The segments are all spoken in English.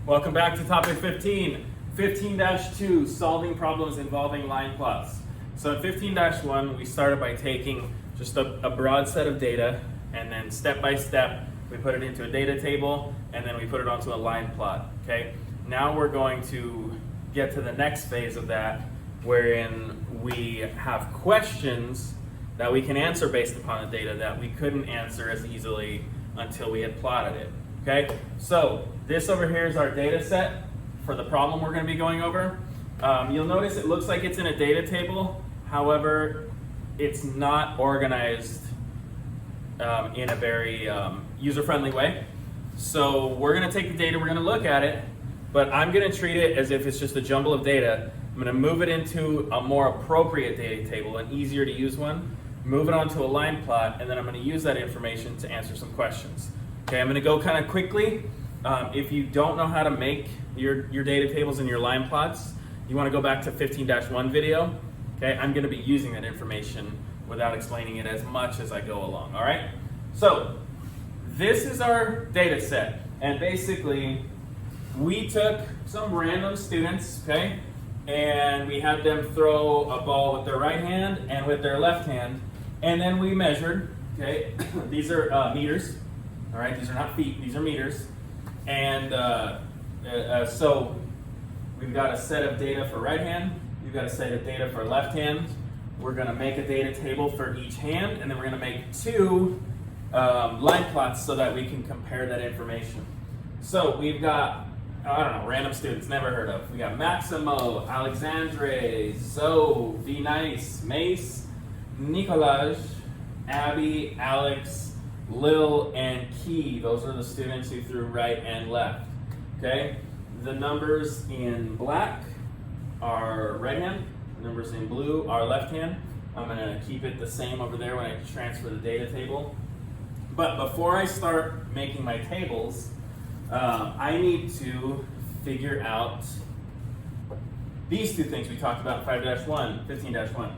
Welcome back to topic 15. 15-2, solving problems involving line plots. So in 15-1, we started by taking just a broad set of data, and then step by step, we put it into a data table, and then we put it onto a line plot, okay? Now we're going to get to the next phase of that, wherein we have questions that we can answer based upon the data that we couldn't answer as easily until we had plotted it, okay? So this over here is our data set for the problem we're going to be going over. You'll notice it looks like it's in a data table. However, it's not organized in a very user-friendly way. So we're going to take the data, we're going to look at it, but I'm going to treat it as if it's just a jumble of data. I'm going to move it into a more appropriate data table, an easier to use one, move it onto a line plot, and then I'm going to use that information to answer some questions. Okay, I'm going to go kind of quickly. If you don't know how to make your data tables and your line plots, you want to go back to 15-1 video. Okay, I'm going to be using that information without explaining it as much as I go along. All right, so this is our data set, and basically we took some random students, okay, and we had them throw a ball with their right hand and with their left hand, and then we measured. Okay, these are meters. All right, these are not feet; these are meters. And so we've got a set of data for right hand, we've got a set of data for left hand. We're going to make a data table for each hand, and then we're going to make two line plots so that we can compare that information. So we've got, I don't know, random students, never heard of. We got Maximo, Alexandre, Zoe, V-Nice, Mace, Nicolaj, Abby, Alex, Lil, and Key. Those are the students who threw right and left. Okay? The numbers in black are right hand. The numbers in blue are left hand. I'm going to keep it the same over there when I transfer the data table. But before I start making my tables, I need to figure out these two things we talked about in 5-1, 15-1.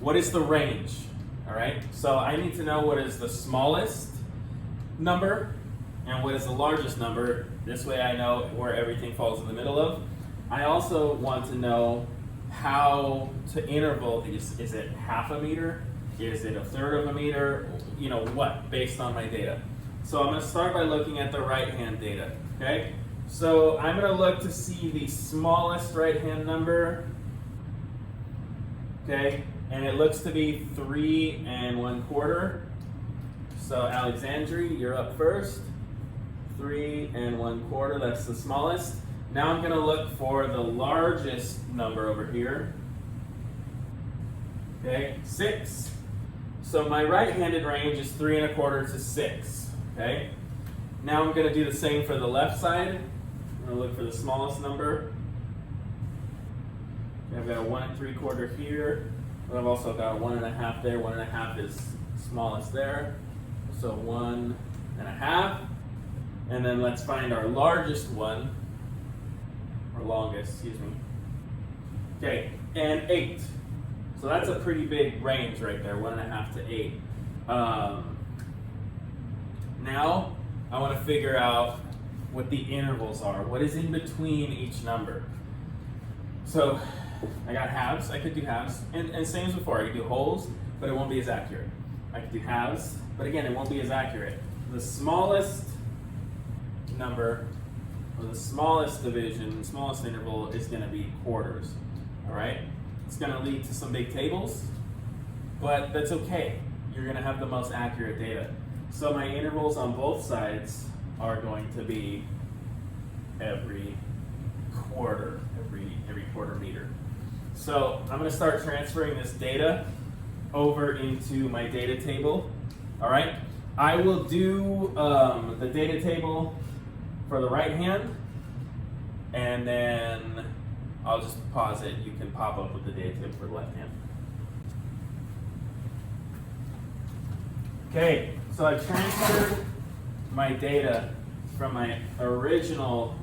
What is the range? All right, so I need to know what is the smallest number and what is the largest number. This way I know where everything falls in the middle of. I also want to know how to interval these. Is it half a meter? Is it a third of a meter? You know what, based on my data. So I'm going to start by looking at the right hand data, okay? So I'm going to look to see the smallest right hand number, okay? And it looks to be 3 1/4. So Alexandre, you're up first. 3 1/4, that's the smallest. Now I'm going to look for the largest number over here. Okay, 6. So my right-handed range is 3 1/4 to 6. Okay. Now I'm going to do the same for the left side. I'm going to look for the smallest number. Okay, I've got a 1 3/4 here. But I've also got a 1 1/2 there. 1 1/2 is smallest there. So 1 1/2. And then let's find our largest one, or longest, excuse me. Okay, and 8. So that's a pretty big range right there, 1 1/2 to 8. Now I want to figure out what the intervals are. What is in between each number? So I got halves, I could do halves, and same as before, I could do wholes, but it won't be as accurate. I could do halves, but again, it won't be as accurate. The smallest number, or the smallest division, the smallest interval is going to be quarters, all right? It's going to lead to some big tables, but that's okay. You're going to have the most accurate data. So my intervals on both sides are going to be every quarter, every quarter meter. So I'm going to start transferring this data over into my data table. All right. I will do the data table for the right hand, and then I'll just pause it. You can pop up with the data table for the left hand. Okay, so I transferred my data from my original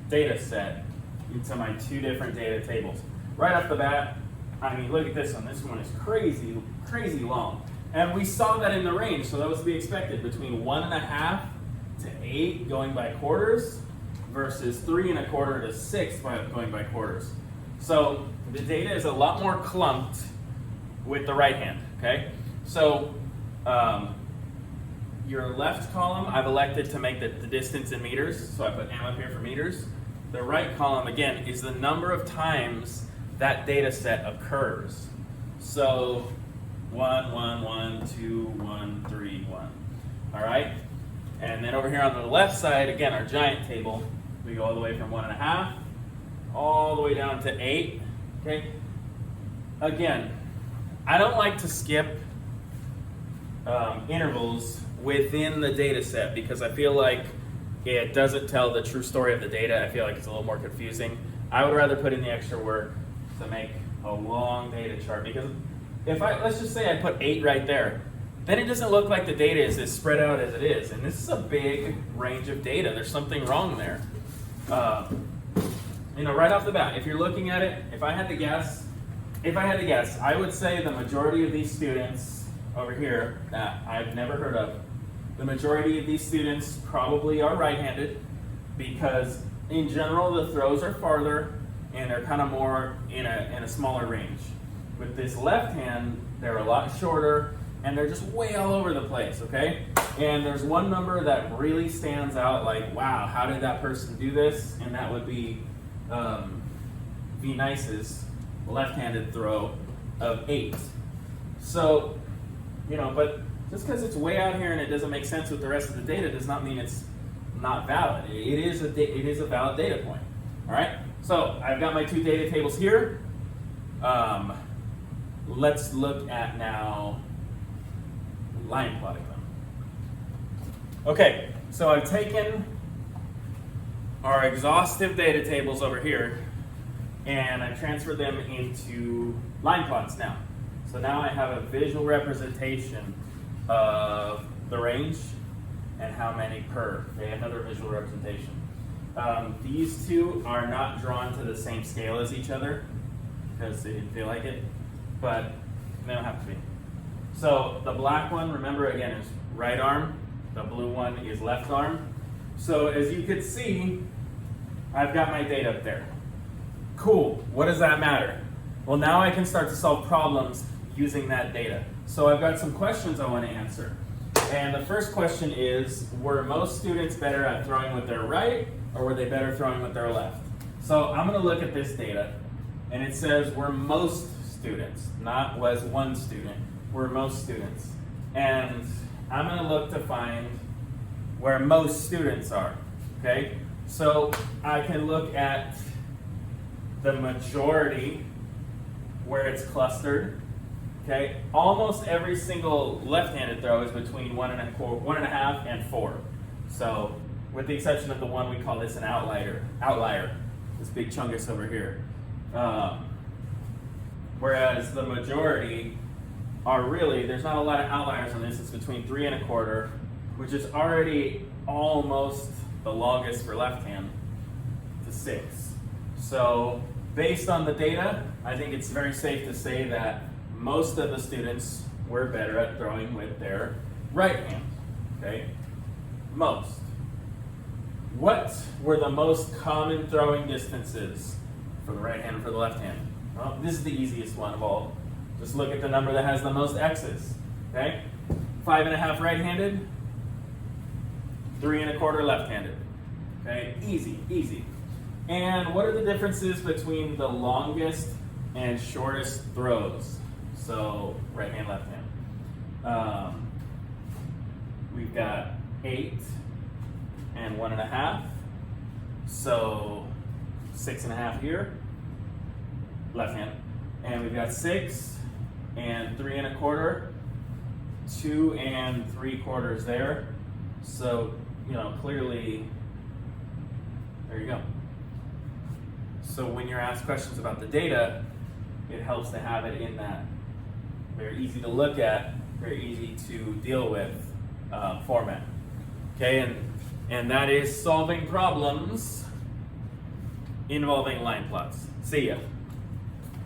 data set into my two different data tables. Right off the bat, I mean, look at this one. This one is crazy, crazy long. And we saw that in the range, so that was to be expected, between 1 1/2 to 8 going by quarters versus 3 1/4 to 6 by going by quarters. So the data is a lot more clumped with the right hand, okay? So your left column, I've elected to make the distance in meters, so I put M up here for meters. The right column, again, is the number of times that data set occurs. So 1, 1, 1, 2, 1, 3, 1. All right? And then over here on the left side, again, our giant table, we go all the way from 1.5 all the way down to 8. Okay? Again, I don't like to skip intervals within the data set because I feel like it doesn't tell the true story of the data. I feel like it's a little more confusing. I would rather put in the extra work to make a long data chart because if let's just say I put 8 right there, then it doesn't look like the data is as spread out as it is. And this is a big range of data. There's something wrong there. Right off the bat, if you're looking at it, if I had to guess, I would say the majority of these students over here that I've never heard of, the majority of these students probably are right-handed because in general the throws are farther and they're kind of more in a smaller range. With this left hand, they're a lot shorter and they're just way all over the place, okay? And there's one number that really stands out like, wow, how did that person do this? And that would be V. Nice's left-handed throw of 8. So, but just because it's way out here and it doesn't make sense with the rest of the data does not mean it's not valid. It is a valid data point. All right. So I've got my 2 data tables here. Let's look at now line plotting them. Okay. So I've taken our exhaustive data tables over here and I transferred them into line plots now. So now I have a visual representation of the range and how many per. Okay, another visual representation. These two are not drawn to the same scale as each other because they didn't feel like it, but they don't have to be. So the black one, remember again, is right arm. The blue one is left arm. So as you can see, I've got my data up there. Cool, what does that matter? Well, now I can start to solve problems using that data. So I've got some questions I want to answer. And the first question is, were most students better at throwing with their right or were they better throwing with their left? So I'm going to look at this data and it says were most students, not was one student, were most students. And I'm going to look to find where most students are, okay? So I can look at the majority where it's clustered. Okay, almost every single left-handed throw is between 1.5 and 4. So, with the exception of the one we call this an outlier, this big chungus over here. Whereas the majority are really, there's not a lot of outliers on this. It's between 3 1/4, which is already almost the longest for left hand, to 6. So, based on the data, I think it's very safe to say that most of the students were better at throwing with their right hand, okay? Most. What were the most common throwing distances for the right hand and for the left hand? Well, this is the easiest one of all. Just look at the number that has the most X's, okay? 5.5 right-handed, 3 1/4 left-handed, okay? Easy, easy. And what are the differences between the longest and shortest throws? So right hand, left hand. We've got 8 and 1.5. So 6.5 here, left hand. And we've got 6 and 3 1/4, 2 and 3/4 there. So, clearly, there you go. So when you're asked questions about the data, it helps to have it in that very easy to look at, very easy to deal with format. Okay, and that is solving problems involving line plots. See ya.